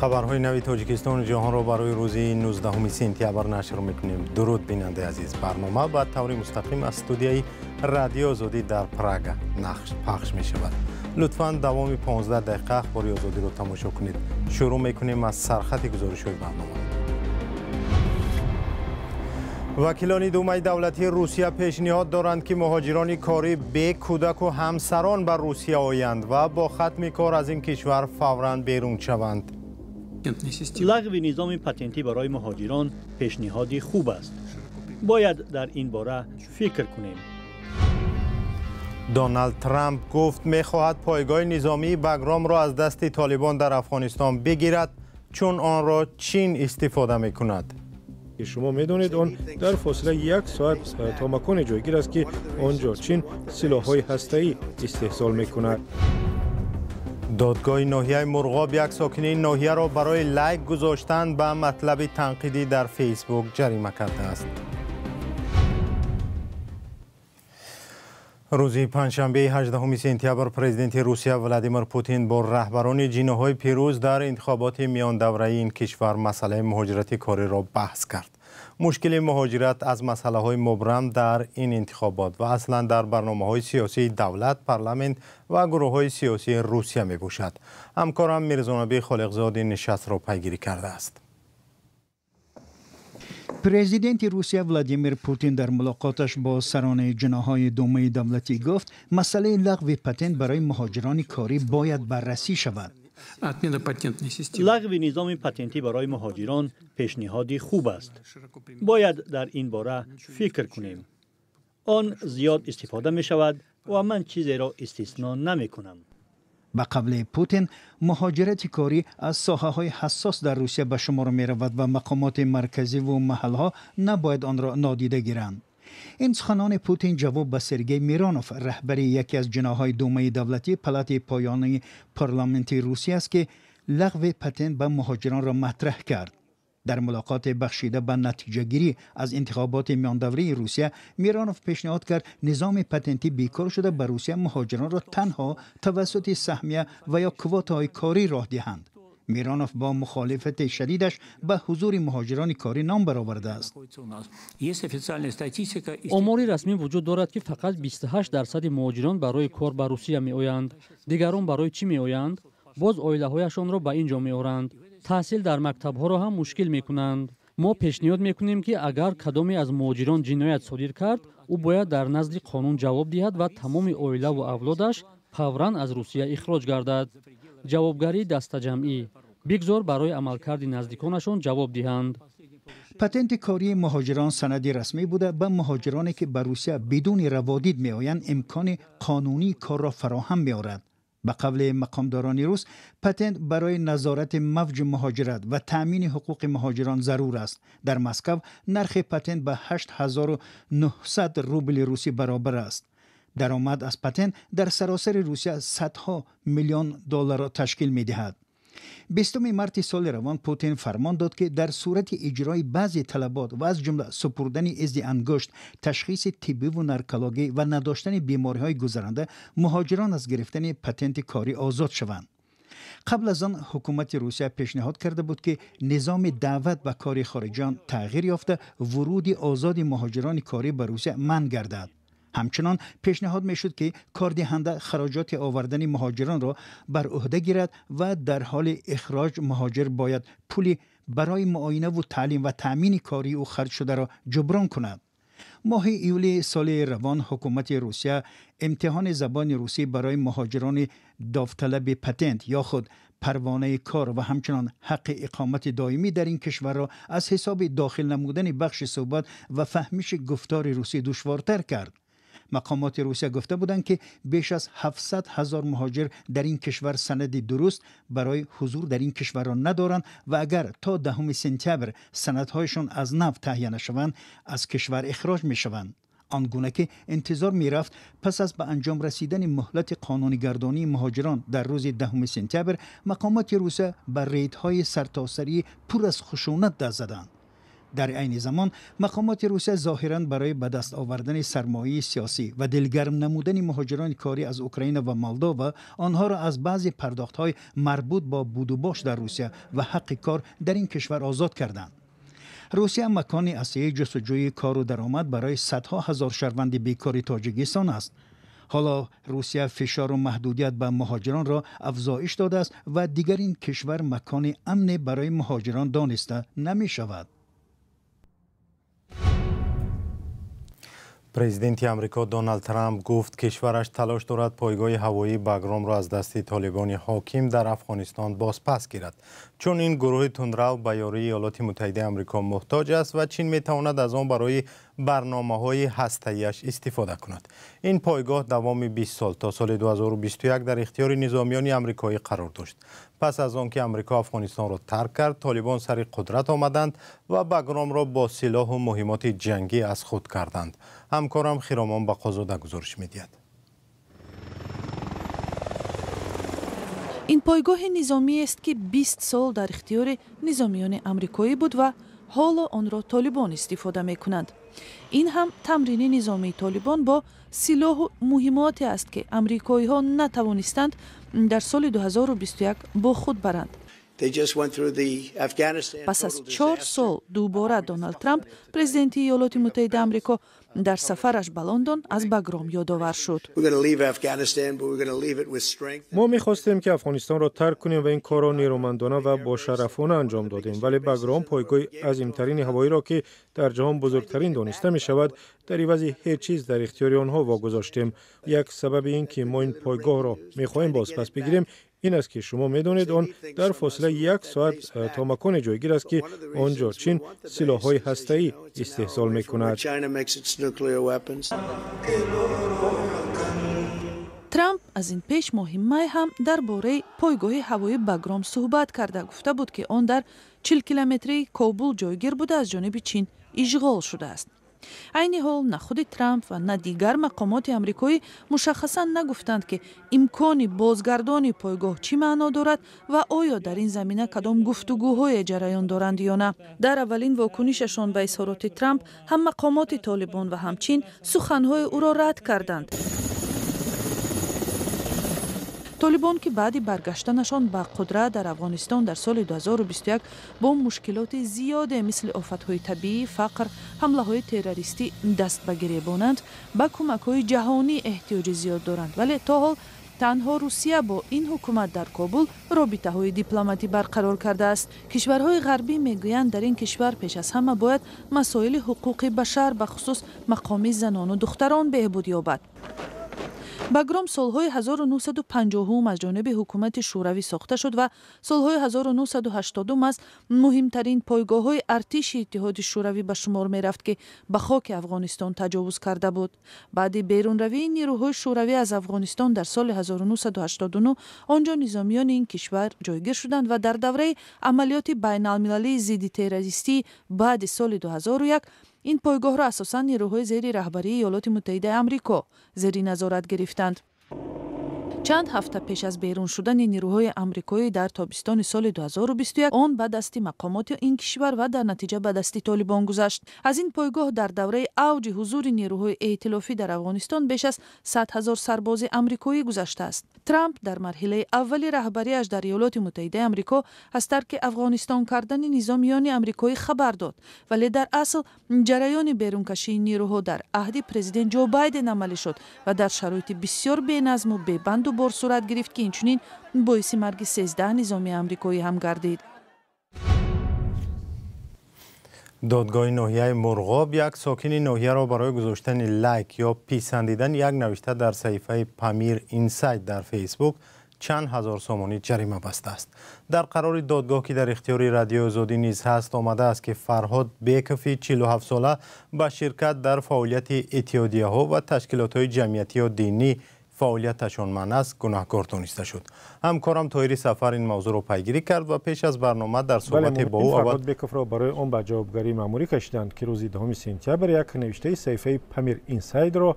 خبرهای نوی تاجیکستان و جهان را برای روز 19 سپتامبر نشر میکنیم. درود بیننده عزیز. برنامه با طور مستقیم از استودیوی رادیو آزادی در پراگ پخش می شود. لطفاً دوام 15 دقیقه اخبار آزادی را تماشا کنید. شروع میکنیم از سرخط گزارش‌های برنامه. وکیلان دومه دولتی روسیه پیشنهاد دارند که مهاجران کاری به کودک و همسران بر روسیه آیند و با ختم کار از این کشور فوراً بیرون شوند. لغو نظام پتنتی برای مهاجران پیشنهادی خوب است. باید در این باره فکر کنیم. دونالد ترامپ گفت می‌خواهد پایگاه نظامی بگرام را از دست طالبان در افغانستان بگیرد چون آن را چین استفاده می‌کند. شما می‌دانید آن در فاصله 1 ساعت تا مکان جایگیر است که آنجا چین سلاح‌های هسته‌ای استحصال می‌کند. دادگاه ناحیه مرغاب یک ساکنین ناحیه را برای لایک گذاشتن به مطلب تنقیدی در فیسبوک جریمه کرده است. روز پنجشنبه 18 سپتامبر پرزیدنت روسیه ولادیمیر پوتین با رهبران جناح‌های پیروز در انتخابات میان دوره این کشور مسئله مهاجرت کاری را بحث کرد. مشکل مهاجرت از مسئله‌های مبرم در این انتخابات و اصلا در برنامه‌های سیاسی دولت، پارلمان و گروه‌های سیاسی روسیه می‌باشد. همکارم میرزانبی خالقزاد نشست را پیگیری کرده است. پرزیدنت روسیه ولادیمیر پوتین در ملاقاتش با سران جناح‌های دومه دولتی گفت مسئله لغو پتنت برای مهاجران کاری باید بررسی شود. لغو نظام پتنتی برای مهاجران پیشنهادی خوب است. باید در این باره فکر کنیم. آن زیاد استفاده می شود و من چیزی را استثنا نمی کنم. به قول پوتین مهاجرت کاری از ساحه‌های حساس در روسیه به شمار می رود و مقامات مرکزی و محل‌ها نباید آن را نادیده گیرند. این سخنان پوتین جواب به سرگئی میرانوف رهبر یکی از جناح‌های دومه دولتی پالات پایانی پارلمانتی روسیه است که لغو پتنت به مهاجران را مطرح کرد. در ملاقات بخشیده به نتیجه گیری از انتخابات میان دوره روسیه میرانوف پیشنهاد کرد نظام پتنتی بیکار شده به روسیه مهاجران را تنها توسط سهمیه و یا کوتاهای کاری راه دهند. میرانوف با مخالفت شدیدش به حضور مهاجران کاری نام برآورده است. آماری رسمی وجود دارد که فقط 28% مهاجران برای کار به روسیه می آیند. دیگران برای چی می آیند؟ باز عائله‌هایشان را به اینجا می آورند. تحصیل در مکتب‌ها را هم مشکل می کنند. ما پیشنهاد می کنیم که اگر کدامی از مهاجران جنایت صادر کرد، او باید در نزد قانون جواب دهد و تمام عائله و اولادش فوراً از روسیه اخراج گردد. جوابگری دسته‌جمعی بگذار برای عملکرد نزدیکانشان جواب دهند. پتنت کاری مهاجران سندی رسمی بوده به مهاجرانی که به روسیه بدون روادید می آیند امکان قانونی کار را فراهم می آورد. به قول مقامداران روس پتنت برای نظارت موج مهاجرت و تأمین حقوق مهاجران ضرور است. در مسکو نرخ پتنت به 8900 روبل روسی برابر است. درآمد از پتنت در سراسر روسیه صدها میلیون دلار را تشکیل می دهد. 20 مارس سال روان پوتین فرمان داد که در صورت اجرای بعضی طلبات و از جمله سپردن ازد انگشت، تشخیص طبی و نرکولوژی و نداشتن بیماری‌های گذرنده مهاجران از گرفتن پتنت کاری آزاد شوند. قبل از آن حکومت روسیه پیشنهاد کرده بود که نظام دعوت به کار خارجیان تغییر یافته ورود آزاد مهاجران کاری به روسیه منع گردد. همچنان پیشنهاد میشد که کاردهنده خراجات آوردن مهاجران را بر عهده گیرد و در حال اخراج مهاجر باید پولی برای معاینه و تعلیم و تأمین کاری او خرج شده را جبران کند. ماه ایولی سال روان حکومت روسیه امتحان زبان روسی برای مهاجران داوطلب پتنت یا خود پروانه کار و همچنان حق اقامت دائمی در این کشور را از حساب داخل نمودن بخش صحبت و فهمیش گفتار روسی دشوارتر کرد. مقامات روسیه گفته بودند که بیش از 700,000 مهاجر در این کشور سند درست برای حضور در این کشور را ندارند و اگر تا 10 سپتامبر سندهایشان از نو تهیه نشوند از کشور اخراج می شوند. آنگونه که انتظار می رفت پس از به انجام رسیدن مهلت قانونی‌گردانی مهاجران در روز 10 سپتامبر مقامات روسیه بر ریدهای سرتاسری پر از خشونت دست زدند. در عین زمان مقامات روسیه ظاهراً برای به دست آوردن سرمایه سیاسی و دلگرم نمودن مهاجران کاری از اوکراین و مولداوا آنها را از بعضی پرداخت‌های مربوط با بود و باش در روسیه و حق کار در این کشور آزاد کردند. روسیه مکان اصلی جستجوی کار و درآمد برای صدها هزار شهروند بیکار تاجیکستان است. حالا روسیه فشار و محدودیت به مهاجران را افزایش داده است و دیگر این کشور مکان امن برای مهاجران دانسته نمی شود. پرزیدنت آمریکا دونالد ترامپ گفت کشورش تلاش دارد پایگاه هوایی بگرام را از دست طالبان حاکم در افغانستان بازپس گیرد، چون این گروه تندرو به یاری ایالات متحده آمریکا محتاج است و چین میتواند از آن برای برنامه‌های هسته‌ایش استفاده کند. این پایگاه دوام 20 سال تا سال 2021 در اختیار نظامیان آمریکایی قرار داشت. پس از آنکه آمریکا افغانستان را ترک کرد، طالبان سر قدرت آمدند و بگرام را با سلاح و مهمات جنگی از خود کردند. همکارم خیرامان بقازاده گزارش می‌دهد. این پایگاه نظامی است که 20 سال در اختیار نظامیان آمریکایی بود و حالا آن را طالبان استفاده می‌کنند. این هم تمرین نظامی طالبان با سلاح و مهمات است که آمریکایی‌ها نتوانستند در سال 2021 با خود برند. پس از 4 سال دوباره دونالد ترامپ پرزیدنت ایالات متحده آمریکا در سفرش به لندن از بگرام یادآور شد. ما می‌خواستیم که افغانستان را ترک کنیم و این کار را نیرومندانه و با شرفانه انجام دادیم، ولی بگرام پایگاه عظیم‌ترین هوایی را که در جهان بزرگترین دانسته می‌شود در عوض هیچ چیز در اختیار آنها واگذاشتیم. یک سبب این که ما این پایگاه را می‌خواهیم بازپس بگیریم این است که شما می‌دانید آن در فاصله 1 ساعت تا مکان جایگیر است که آنجا چین سلاح‌های هسته‌ای استحصال می‌کند. ترامپ از این پیش ماه می هم درباره پایگاه هوایی بگرام صحبت کرده، گفته بود که آن در 40 کیلومتری کابل جایگیر بوده از جانب چین اشغال شده است. عین حال نه خود ترامپ و نه دیگر مقامات آمریکایی مشخصا نگفتند که امکان بازگردانی پایگاه چی معنا دارد و آیا در این زمینه کدام گفتگوهای جریان دارند یا نه. در اولین واکنششان به اظهارات ترامپ هم مقامات طالبان و هم چین سخنهای او را رد کردند. طالبان که بعد برگشتنشان به قدرت در افغانستان در سال 2021 با مشکلات زیاد مثل آفت‌های طبیعی، فقر، حمله‌های تروریستی دست به گریبانند، به کمک‌های جهانی احتیاج زیاد دارند، ولی تا حال تنها روسیه با این حکومت در کابل رابطه‌های دیپلماتی برقرار کرده است. کشورهای غربی میگویند در این کشور پیش از همه باید مسائل حقوق بشر به خصوص مقام زنان و دختران بهبود یابد. بگرام سالهای 1950 از جانب حکومت شوروی ساخته شد و سالهای 1980 از مهمترین پایگاه‌های ارتش اتحاد شوروی به شمار می رفت که به خاک افغانستان تجاوز کرده بود. بعد بیرونروی نیروهای شوروی از افغانستان در سال 1989 آنجا نظامیان این کشور جایگیر شدند و در دوره عملیات بین‌المللی ضد تروریستی بعد سال 2001 این پایگاه را اساساً نیروهای زیر رهبری ایالات متحده آمریکا زیر نظارت گرفتند. چند هفته پیش از بیرون شدن نیروهای آمریکایی در تابستان سال 2021 آن به دست مقامات این کشور و در نتیجه به دست طالبان گذشت. از این پایگاه در دوره اوج حضور نیروهای ائتلافی در افغانستان بیش از 100,000 سرباز آمریکایی گذشته است. ترامپ در مرحله اول رهبریش در ایالات متحده آمریکا از ترک افغانستان کردن نظامیان آمریکایی خبر داد، ولی در اصل جریان بیرونکشی نیروها در عهد پرزیدنت جو بایدن عملی شد و در شرایط بسیار بی‌نظم و بی‌بند و بار صورت گرفت که اینچنین باعث مرگ 13 نظامی آمریکایی هم گردید. دادگاه ناحیه مرغاب یک ساکن ناحیه را برای گذاشتن لایک یا پیسندیدن یک نوشته در صفحه پامیر اینساید در فیسبوک چند هزار سومانی جریمه بسته است. در قرار دادگاه که در اختیار رادیو آزادی نیز هست آمده است که فرهاد بیکفی 47 ساله با شرکت در فعالیت اتحادیه ها و تشکیلات های جمعیتی و دینی فعالیتشان منع است گناهکار دانسته شد. همکارم طاهری سفر این موضوع را پیگیری کرد و پیش از برنامه در صحبت با او فرهاد بیکف را برای آن به جوابگری ماموری کشیدند که روز 10 سپتامبر یک نوشته صفحه پامیر اینساید را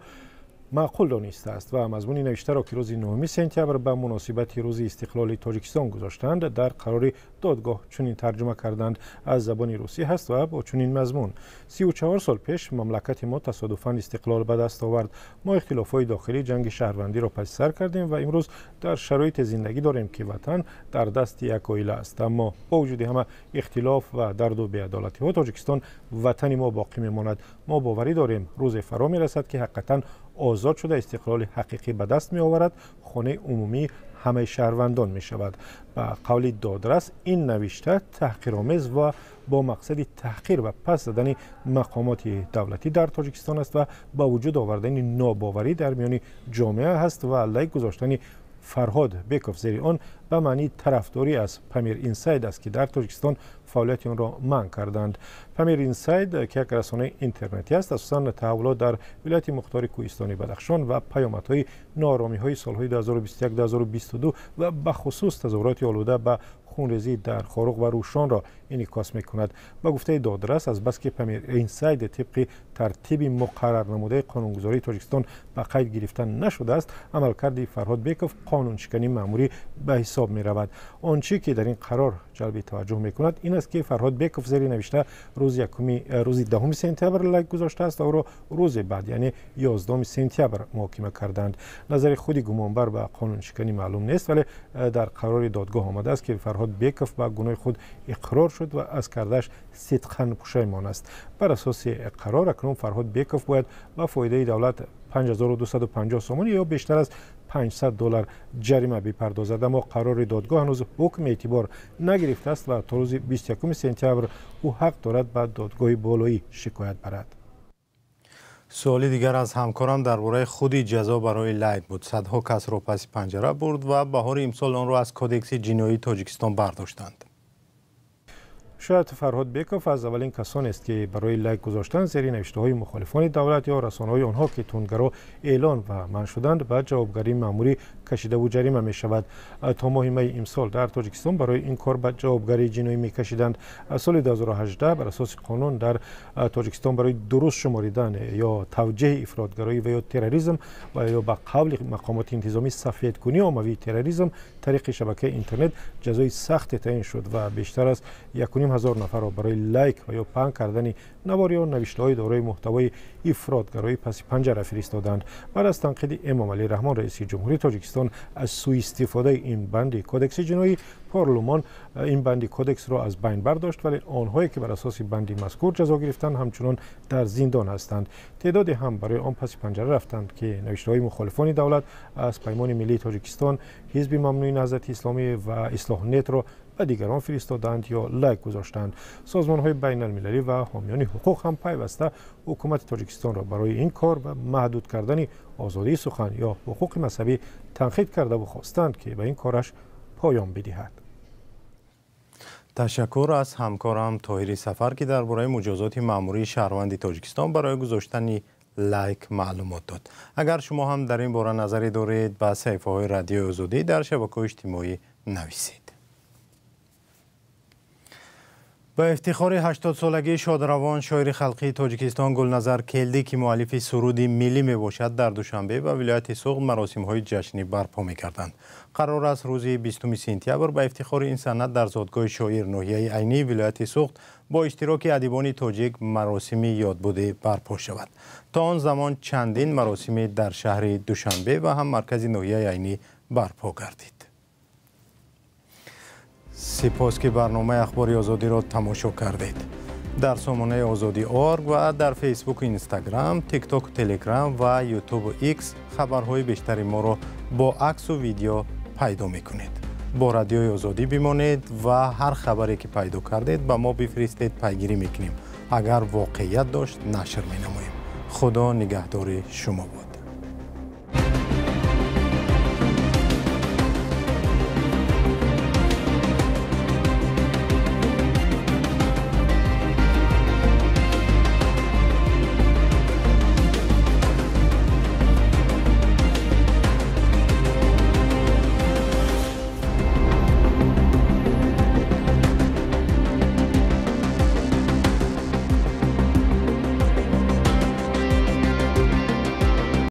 معقول دانسته است و مضمون نوشته را که روز 9 سپتامبر به مناسبت روز استقلال تاجیکستان گذاشتند در قرار دادگاه چنین ترجمه کردند از زبان روسی هست و با چنین مضمون: 34 سال پیش مملکت ما تصادفاً استقلال به دست آورد. ما اختلافات داخلی جنگ شهروندی را پس سر کردیم و امروز در شرایط زندگی داریم که وطن در دست یک عائله است. اما با وجود همه اختلاف و درد و بی‌عدالتی ها تاجیکستان وطن ما باقی میماند. ما باوری داریم روز فرا میرسد که حقیقتاً آزاد شده استقلال حقیقی به دست می آورد، خانه عمومی همه شهروندان می شود. به قول دادرس این نوشته تحقیرآمیز و با مقصد تحقیر و پس زدن مقامات دولتی در تاجیکستان است و با وجود آوردن ناباوری در میان جامعه است و علیه گذاشتن فرهاد بیکوف زیر آن به معنی طرفداری از پامیر اینساید است که در تاجیکستان فعالیت آن را منع کردند. پامیر اینساید که یک رسانه اینترنتی است، اساساً تحولات در ولایت مختار کوهستانی بدخشان و پیامدهای ناآرامی‌های سالهای 2021-2022 و به خصوص تظاهرات آلوده به خونریزی در خاروق و روشان را انعکاس می‌کند. با گفته دادرس از بس که پامیر اینساید طبق ترتیب مقرر نموده قانونگذاری تاجیکستان به قید گرفتن نشده است، عملکرد فرهاد بیکوف قانونشکنی مأموری به حساب می‌رود. آنچه که در این قرار جلب توجه می‌کند این است که فرهاد بیکوف زیر نوشته روز 10 سپتامبر لایک گذاشته است و او را روز بعد یعنی 11 سپتامبر محاکمه کردند. نظر خود گمانبر به قانونشکنی معلوم نیست، ولی در قرار دادگاه آمده است که فرهاد بیکوف به گناه خود اقرار شد و از کردش صدقاً پشیمان است. بر اساس قرار اکنون فرهاد بیکوف باید به فایده دولت 5250 سومانی یا بیشتر از $500 جریمه بپردازد. اما قرار دادگاه هنوز حکم اعتبار نگرفته است و تا روز 21 سپتامبر او حق دارد به دادگاه بالایی شکایت برد. سوالی دیگر از همکارم درباره خود جزا برای لایک بود. صدها کس را پس پنجره برد و بهار امسال آن را از کدکس جنایی تاجیکستان برداشتند. شاید فرهاد بیکوف از اولین کسانی است که برای لایک گذاشتن زیر نوشته‌های مخالفان دولت یا رسانه‌های آنها که تندگرا اعلان و منع شدند به جوابگری مأموری کشیده و جریمه می شود. تا ماه می امسال در تاجیکستان برای این کار به جوابگری جنایی می کشیدند. از سال 2018 بر اساس قانون در تاجیکستان برای درست شماریدن یا توجیه افراطگرایی و یا تروریسم و یا به قول مقامات انتظامی سفیدکنی عمومی تروریسم طریق شبکه اینترنت جزای سخت تعیین شد و بیشتر از 1,500 نفر را برای لایک و یا پنگ کردن نواری و نوشته‌های دارای محتوای افراطگرایی پس پنجره فرستادند. بعد از تنقید امام علی رحمان رئیس جمهوری تاجیکستان از سوء استفاده این بند کدکس جنایی، پارلمان این بند کدکس را از بین برداشت، ولی آنهایی که بر اساس بند مذکور جزا گرفتند همچنان در زندان هستند. تعدادی هم برای آن پس پنجره رفتند که نوشته‌های مخالفان دولت از پیمان ملی تاجیکستان، حزب ممنوع نهضت اسلامی و اصلاح نت را به دیگران فرستادند یا لایک گذاشتند. سازمان‌های بین‌المللی و حامیان حقوق هم پیوسته حکومت تاجیکستان را برای این کار و محدود کردن آزادی سخن یا حقوق مذهبی تنقید کرده و خواستند که به این کارش پایان بدهد. تشکر از همکارم طاهری سفر که درباره مجازات مأموری شهروند تاجیکستان برای گذاشتن لایک معلومات داد. اگر شما هم در این باره نظری دارید به صفحه‌های رادیو آزادی در شبکه‌های اجتماعی نویسید. به افتخار 80 سالگی شادروان شاعر خلقی تاجیکستان گلنظر کلدی که مؤلف سرود ملی می باشد در دوشنبه و ولایت سوق مراسم‌های جشنی برپا می‌کردند. قرار است روز 20 سپتامبر به افتخار این سند در زادگاه شاعر ناحیه عینی ولایت سوق با اشتراک ادیبان تاجیک مراسمی یادبود برپا شود. تا آن زمان چندین مراسم در شهر دوشنبه و هم مرکز ناحیه عینی برپا گردید. سپاس که برنامه اخبار آزادی را تماشا کردید. در سامانه آزادی آرگ و در فیسبوک، اینستاگرام، تیک تاک، تلگرام و یوتیوب ایکس خبرهای بیشتری ما را با عکس و ویدیو پیدا میکنید. با رادیوی آزادی بمانید و هر خبری که پیدا کردید به ما بفرستید، پیگیری میکنیم. اگر واقعیت داشت نشر مینماییم. خدا نگهدار شما باد.